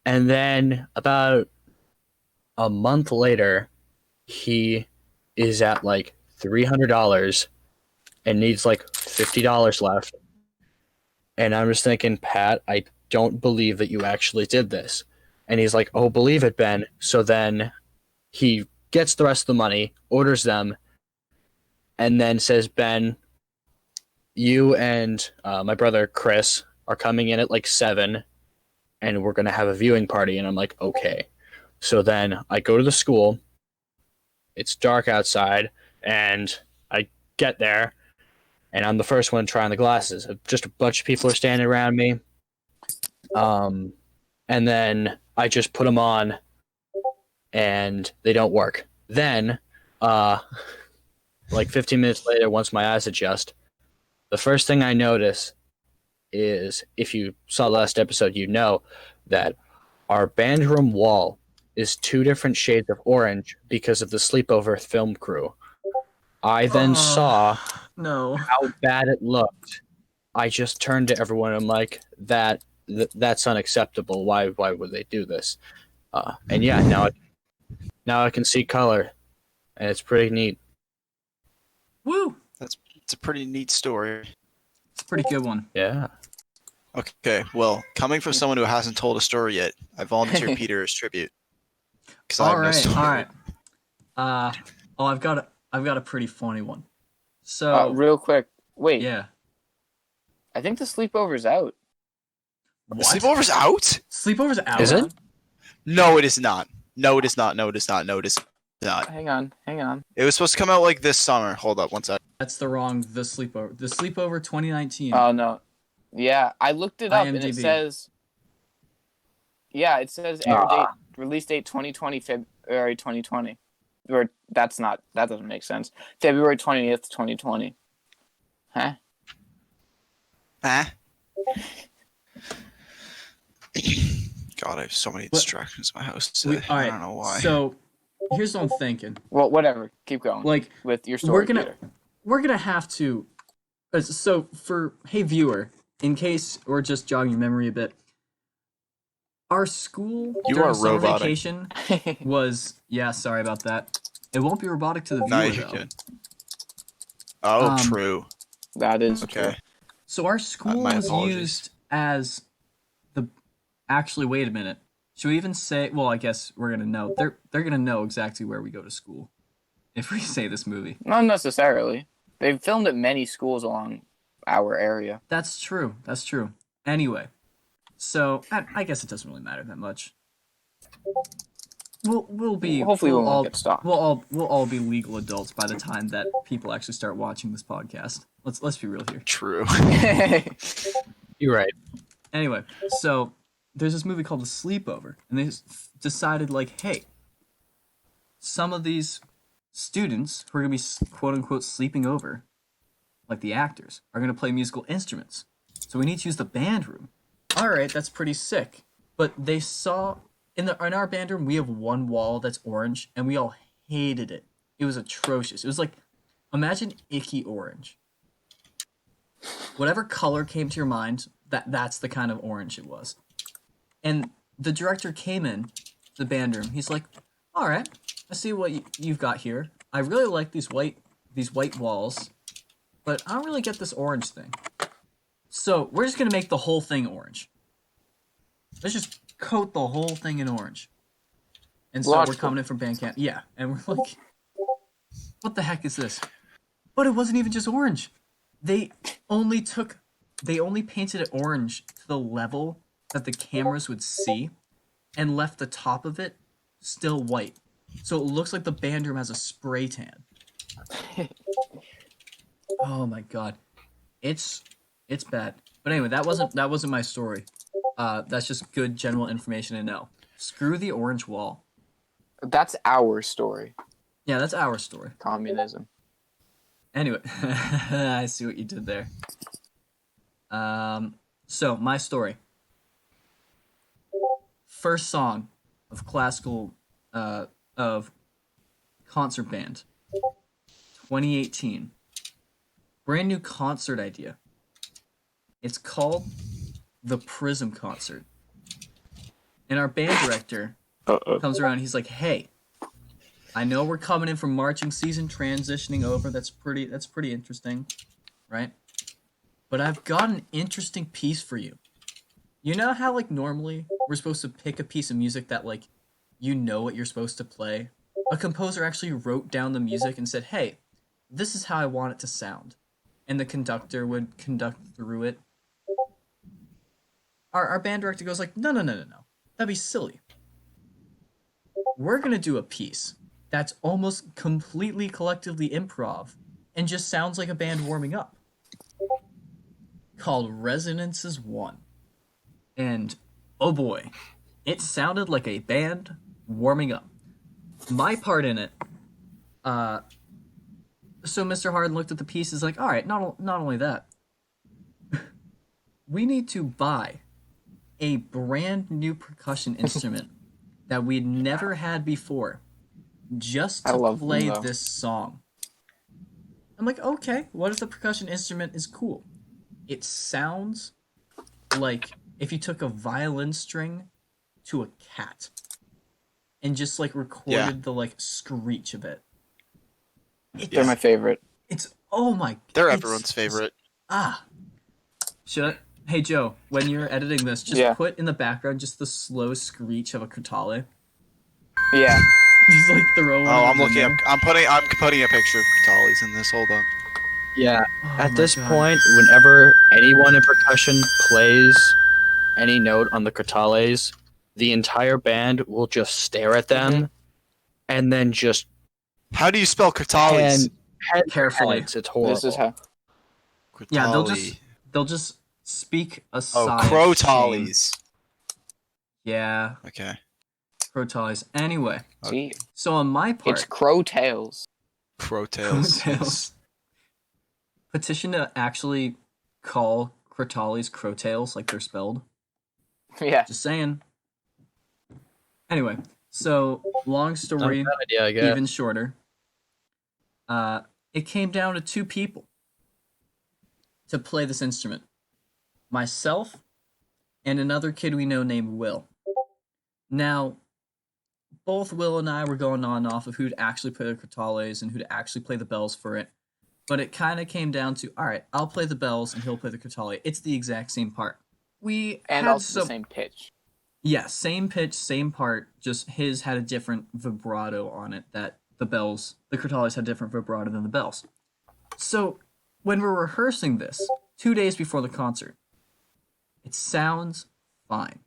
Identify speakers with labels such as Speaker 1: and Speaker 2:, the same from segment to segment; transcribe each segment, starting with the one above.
Speaker 1: And then about a month later, he is at like $300 and needs like $50 left. And I'm just thinking, Pat, I don't believe that you actually did this. And he's like, oh, believe it, Ben. So then he gets the rest of the money, orders them, and then says, Ben, you and my brother Chris are coming in at like 7, and we're going to have a viewing party. And I'm like, okay. So then I go to the school. It's dark outside, and I get there, and I'm the first one trying the glasses. Just a bunch of people are standing around me. And then I just put them on, and they don't work. Then, like 15 minutes later, once my eyes adjust, the first thing I notice is, if you saw the last episode, you know that our band room wall is 2 different shades of orange because of the sleepover film crew. I then saw
Speaker 2: no.
Speaker 1: how bad it looked. I just turned to everyone and I'm like, that's unacceptable. Why would they do this? And yeah, now I can see color, and it's pretty neat.
Speaker 2: Woo!
Speaker 3: It's a pretty neat story.
Speaker 2: It's a pretty good one.
Speaker 1: Yeah.
Speaker 3: Okay, well, coming from someone who hasn't told a story yet, I volunteer Peter as tribute. Because I have no story.
Speaker 2: All right. I've got a pretty funny one. So
Speaker 4: real quick, wait.
Speaker 2: Yeah.
Speaker 4: I think the sleepover's out.
Speaker 2: What?
Speaker 3: Sleepover's out?
Speaker 2: Sleepover's out.
Speaker 1: Is it?
Speaker 3: No, it is not. No, it is not. No, it is not. No, it is not.
Speaker 4: Hang on.
Speaker 3: It was supposed to come out like this summer. Hold up, one sec.
Speaker 2: That's the wrong. The sleepover 2019.
Speaker 4: Oh no. Yeah, I looked it up and it
Speaker 2: IMDb.
Speaker 4: says. Yeah, it says air date, release date 2020, February 2020. Or that doesn't make sense. February 20th, 2020. Huh?
Speaker 3: Huh? God, I have so many distractions in my house today. I don't know why.
Speaker 2: So, here's what I'm thinking.
Speaker 4: Well, whatever. Keep going.
Speaker 2: Like,
Speaker 4: with your story.
Speaker 2: We're gonna have to. So hey viewer, in case we're just jogging your memory a bit, our school during summer vacation was sorry about that. It won't be robotic to the viewer.
Speaker 3: No, you can. Oh, true.
Speaker 4: That is
Speaker 3: okay.
Speaker 4: True.
Speaker 2: So our school was used as the. Actually, wait a minute. Should we even say? Well, I guess we're gonna know. They're gonna know exactly where we go to school if we say this movie.
Speaker 4: Not necessarily. They've filmed at many schools along our area.
Speaker 2: That's true. Anyway, so I guess it doesn't really matter that much. We'll be
Speaker 4: hopefully we won't get stopped.
Speaker 2: We'll all be legal adults by the time that people actually start watching this podcast. Let's be real here.
Speaker 3: True.
Speaker 1: You're right.
Speaker 2: Anyway, so there's this movie called The Sleepover, and they decided like, hey, some of these students who are gonna be quote unquote sleeping over, like the actors, are gonna play musical instruments. So we need to use the band room. All right, that's pretty sick. But they saw in our band room we have one wall that's orange, and we all hated it. It was atrocious. It was like, imagine icky orange. Whatever color came to your mind, that's the kind of orange it was. And the director came in to the band room. He's like, all right, I see what you've got here. I really like these white walls, but I don't really get this orange thing. So we're just gonna make the whole thing orange. Let's just coat the whole thing in orange. And so we're coming in from band camp. Yeah, and we're like, what the heck is this? But it wasn't even just orange. They only painted it orange to the level that the cameras would see, and left the top of it still white. So it looks like the band room has a spray tan. Oh my god. It's bad. But anyway, that wasn't my story. That's just good general information to know. Screw the orange wall.
Speaker 4: That's our story.
Speaker 2: Yeah, that's our story.
Speaker 4: Communism.
Speaker 2: Anyway, I see what you did there. So my story. First song of classical of concert band. 2018. Brand new concert idea. It's called the Prism Concert. And our band director comes around. He's like, "Hey, I know we're coming in from marching season, transitioning over. That's pretty interesting, right? But I've got an interesting piece for you. You know how like normally we're supposed to pick a piece of music that like you know what you're supposed to play? A composer actually wrote down the music and said, "Hey, this is how I want it to sound." And the conductor would conduct through it. Our band director goes like, "No. That'd be silly. We're going to do a piece that's almost completely collectively improv and just sounds like a band warming up, called Resonances 1. And oh boy, it sounded like a band warming up. My part in it, so Mr. Harden looked at the piece, is like, all right, not only that, we need to buy a brand new percussion instrument that we'd never had before just
Speaker 4: I
Speaker 2: to
Speaker 4: love
Speaker 2: play
Speaker 4: them, though.
Speaker 2: this song. I'm like, okay, what if the percussion instrument is cool? It sounds like if you took a violin string to a cat and just like recorded the like screech of it.
Speaker 4: They're my favorite.
Speaker 2: It's oh my.
Speaker 3: They're
Speaker 2: it's-
Speaker 3: everyone's favorite.
Speaker 2: Should I? Hey Joe, when you're editing this, just put in the background just the slow screech of a Crotale.
Speaker 4: Yeah.
Speaker 2: Just like throw one.
Speaker 3: Oh, I'm
Speaker 2: in
Speaker 3: looking up.
Speaker 2: there.
Speaker 3: I'm putting a picture of Catali's in this. Hold on.
Speaker 1: Yeah.
Speaker 2: Oh
Speaker 1: At
Speaker 2: my
Speaker 1: this
Speaker 2: God.
Speaker 1: point, whenever anyone in percussion plays any note on the Crotales, the entire band will just stare at them and then just
Speaker 3: How do you spell Catali's?
Speaker 1: head
Speaker 2: Carefully.
Speaker 1: heads. It's horrible.
Speaker 4: This is how.
Speaker 2: Yeah,
Speaker 3: Crotali.
Speaker 2: they'll just speak a
Speaker 3: Oh,
Speaker 2: sigh of shame.
Speaker 3: Crotali's.
Speaker 2: Yeah,
Speaker 3: Okay.
Speaker 2: Crotales. Anyway,
Speaker 4: See,
Speaker 2: so on my
Speaker 4: it's
Speaker 2: part,
Speaker 4: crow tails.
Speaker 3: Crotales.
Speaker 2: Crotales. Petition to actually call Crotales Crotales like they're spelled.
Speaker 4: Yeah.
Speaker 2: Just saying. Anyway, so long
Speaker 1: Not a
Speaker 2: story,
Speaker 1: bad idea, I guess.
Speaker 2: even shorter. It came down to two people to play this instrument. Myself and another kid we know named Will. Now, both Will and I were going on and off of who'd actually play the Crotales and who'd actually play the bells for it. But it kind of came down to, all right, I'll play the bells and he'll play the Crotale. It's the exact same part. We
Speaker 4: And
Speaker 2: had
Speaker 4: also the same pitch.
Speaker 2: Yeah, same pitch, same part, just his had a different vibrato on it that the Crotales had different vibrato than the bells. So, when we're rehearsing this, 2 days before the concert, it sounds fine.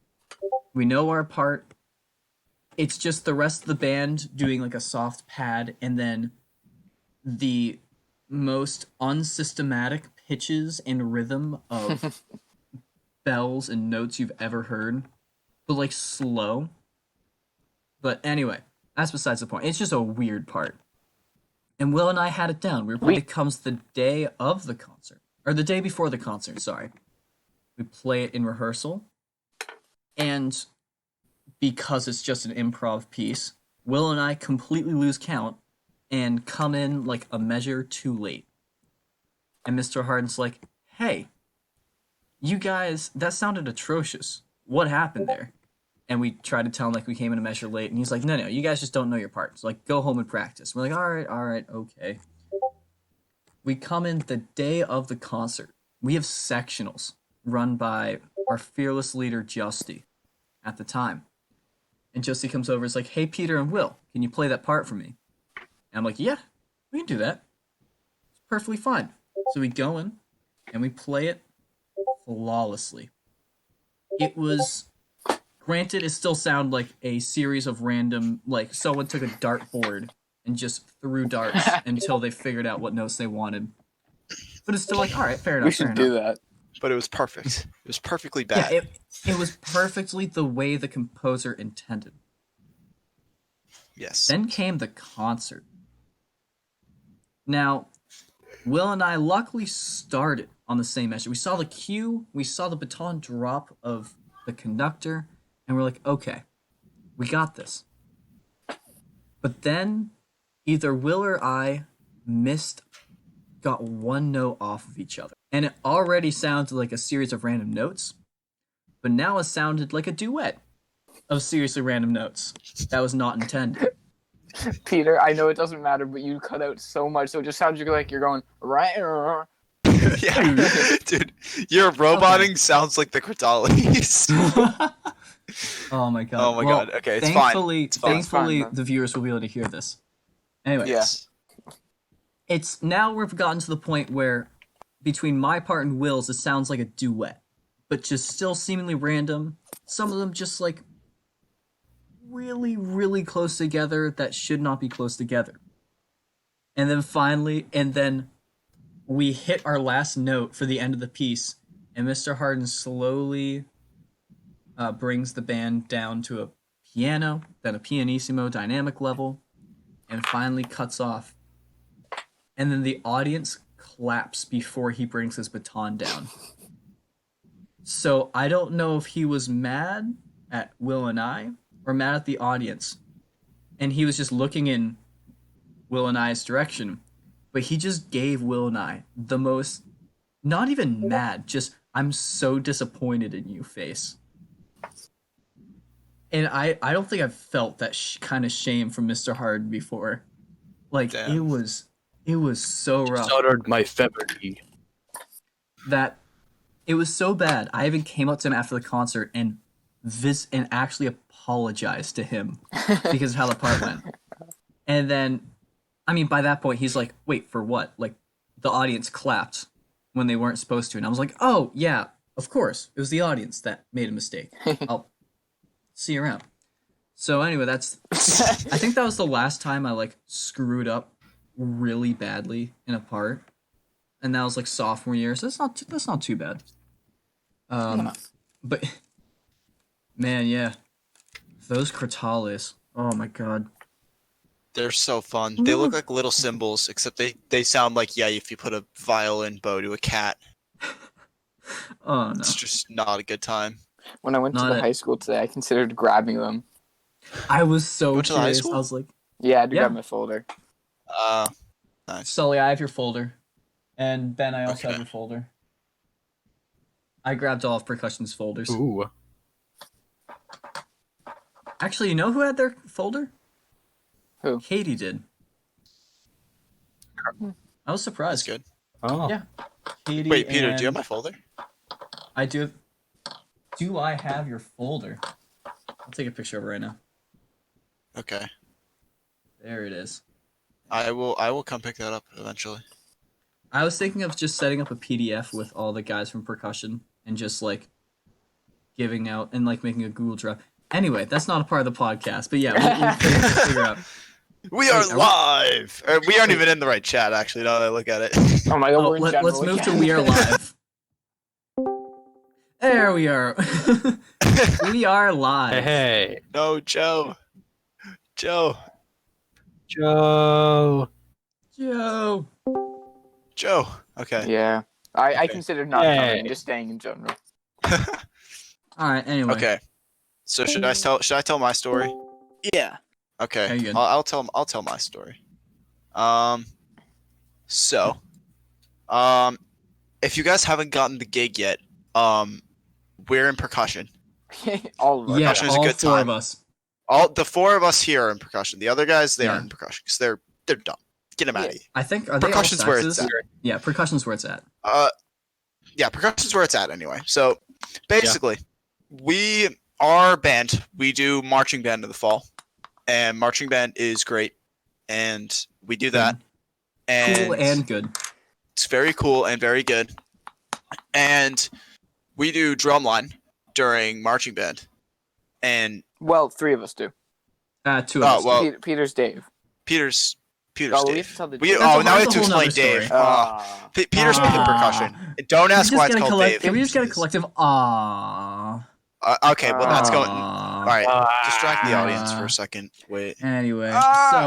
Speaker 2: We know our part. It's just the rest of the band doing like a soft pad and then the most unsystematic pitches and rhythm of bells and notes you've ever heard, but like slow. But anyway, that's besides the point. It's just a weird part. And Will and I had it down. It comes the day of the concert, or the day before the concert, sorry. We play it in rehearsal, and because it's just an improv piece, Will and I completely lose count and come in like a measure too late. And Mr. Harden's like, hey, you guys, that sounded atrocious. What happened there? And we try to tell him like we came in a measure late, and he's like, no, you guys just don't know your parts. Like, go home and practice. We're like, all right, okay. We come in the day of the concert. We have sectionals run by our fearless leader, Justy, at the time. And Justy comes over and is like, hey, Peter and Will, can you play that part for me? And I'm like, yeah, we can do that. It's perfectly fine. So we go in, and we play it flawlessly. It was, granted, it still sounded like a series of random, like someone took a dartboard and just threw darts until they figured out what notes they wanted. But it's still like, all right, fair enough.
Speaker 4: We should do that.
Speaker 3: But it was perfect. It was perfectly bad.
Speaker 2: Yeah, it was perfectly the way the composer intended.
Speaker 3: Yes.
Speaker 2: Then came the concert. Now, Will and I luckily started on the same measure. We saw the cue, we saw the baton drop of the conductor, and we're like, okay, we got this. But then either Will or I got one note off of each other. And it already sounded like a series of random notes, but now it sounded like a duet. of seriously random notes. That was not intended.
Speaker 4: Peter, I know it doesn't matter, but you cut out so much, so it just sounds like you're going right.
Speaker 3: Yeah, dude, your roboting sounds like the Crotales.
Speaker 2: Oh my god.
Speaker 3: Oh my
Speaker 2: Well,
Speaker 3: god. Okay, it's
Speaker 2: thankfully,
Speaker 3: fine. It's fine.
Speaker 2: thankfully,
Speaker 4: It's fine,
Speaker 2: the viewers will be able to hear this. Anyway,
Speaker 4: Yeah.
Speaker 2: it's now we've gotten to the point where between my part and Will's, it sounds like a duet, but just still seemingly random. Some of them just like really, really close together that should not be close together. And then finally, we hit our last note for the end of the piece, and Mr. Harden slowly brings the band down to a piano, then a pianissimo dynamic level, and finally cuts off. And then the audience claps before he brings his baton down. So I don't know if he was mad at Will and I or mad at the audience. And he was just looking in Will and I's direction. But he just gave Will and I the most, not even mad, just I'm so disappointed in you face. And I don't think I've felt that kind of shame from Mr. Hard before. Like,
Speaker 3: Damn.
Speaker 2: it was so rough.
Speaker 1: Stuttered my February.
Speaker 2: That it was so bad. I even came up to him after the concert and actually apologized to him because of how the part went. And then, I mean, by that point, he's like, "Wait, for what?" Like, the audience clapped when they weren't supposed to, and I was like, "Oh yeah, of course, it was the audience that made a mistake. I'll see you around." So anyway, I think that was the last time I like screwed up really badly in a part, and that was like sophomore year, so that's not too bad. But man, yeah, those Crotales, oh my god,
Speaker 3: They're so fun. They look like little cymbals, except they sound like if you put a violin bow to a cat.
Speaker 2: oh no,
Speaker 3: It's just not a good time.
Speaker 4: When I went to
Speaker 2: Not
Speaker 4: the
Speaker 2: it.
Speaker 4: high school today, I considered grabbing them.
Speaker 2: I was so
Speaker 3: Went to the high
Speaker 2: curious.
Speaker 3: school?
Speaker 2: I was like,
Speaker 4: Yeah, I had to
Speaker 2: Yeah.
Speaker 4: grab my folder.
Speaker 3: Nice.
Speaker 2: Sully, I have your folder, and Ben, I also
Speaker 3: Okay.
Speaker 2: have your folder. I grabbed all of Percussion's folders.
Speaker 1: Ooh.
Speaker 2: Actually, you know who had their folder?
Speaker 4: Who?
Speaker 2: Katie did. I was
Speaker 3: That's
Speaker 2: surprised.
Speaker 3: good.
Speaker 1: Oh.
Speaker 2: Yeah. Katie
Speaker 3: Wait, Peter, do you have
Speaker 2: and-
Speaker 3: my folder?
Speaker 2: I do. Do I have your folder? I'll take a picture of it right now.
Speaker 3: Okay.
Speaker 2: There it is.
Speaker 3: I will come pick that up eventually.
Speaker 2: I was thinking of just setting up a PDF with all the guys from Percussion and just like giving out and like making a Google Drive. Anyway, that's not a part of the podcast, but yeah, we'll figure out.
Speaker 3: We are
Speaker 2: Wait, are we-
Speaker 3: live. We aren't even in the right chat, actually. Now that I look at it.
Speaker 4: Oh my god,
Speaker 2: Oh,
Speaker 4: we're in
Speaker 2: let's
Speaker 4: general
Speaker 2: move to
Speaker 4: again.
Speaker 2: We Are Live. There we are. We are live.
Speaker 1: Hey,
Speaker 3: No, Joe. Joe.
Speaker 1: Joe.
Speaker 2: Joe.
Speaker 3: Joe. Okay.
Speaker 4: Yeah. I
Speaker 3: Okay.
Speaker 4: considered not
Speaker 1: Yay.
Speaker 4: coming, just staying in general.
Speaker 2: All right. Anyway.
Speaker 3: Okay. So should I tell my story?
Speaker 4: Yeah.
Speaker 3: Okay.
Speaker 2: Very good.
Speaker 3: I'll tell my story. So, if you guys haven't gotten the gig yet, we're in percussion.
Speaker 4: All of us.
Speaker 2: Yeah,
Speaker 3: Percussion is a
Speaker 2: all
Speaker 3: good
Speaker 2: four
Speaker 3: time.
Speaker 2: of us.
Speaker 3: All the four of us here are in percussion. The other guys, they
Speaker 2: Yeah.
Speaker 3: aren't in percussion because they're dumb. Get them out of here.
Speaker 2: I think are they all
Speaker 3: Percussion's where it's
Speaker 2: saxes?
Speaker 3: at.
Speaker 2: Yeah, percussion's where it's at.
Speaker 3: Yeah, percussion's where it's at anyway. So basically, our band, we do marching band in the fall, and marching band is great, and we do that. And
Speaker 2: Cool and good.
Speaker 3: it's very cool and very good. And we do drumline during marching band, and
Speaker 4: Well, 3 of us do.
Speaker 2: 2 of
Speaker 3: Oh,
Speaker 2: us.
Speaker 3: well,
Speaker 4: Peter's Dave.
Speaker 3: Peter's
Speaker 4: Oh, we have
Speaker 3: Dave.
Speaker 4: to tell the
Speaker 3: We,
Speaker 4: joke.
Speaker 2: That's
Speaker 3: oh,
Speaker 2: a-
Speaker 3: now we have
Speaker 2: that's
Speaker 3: to
Speaker 2: a whole
Speaker 3: explain
Speaker 2: nother
Speaker 3: Dave.
Speaker 2: story.
Speaker 3: Peter's
Speaker 2: Ah.
Speaker 3: percussion. Don't ask why it's called Dave.
Speaker 2: Can we just get a collective ah?
Speaker 3: Okay, well that's going.
Speaker 2: Ah.
Speaker 3: All right, distract the audience for a second. Wait.
Speaker 2: Anyway,
Speaker 4: Ah.
Speaker 2: so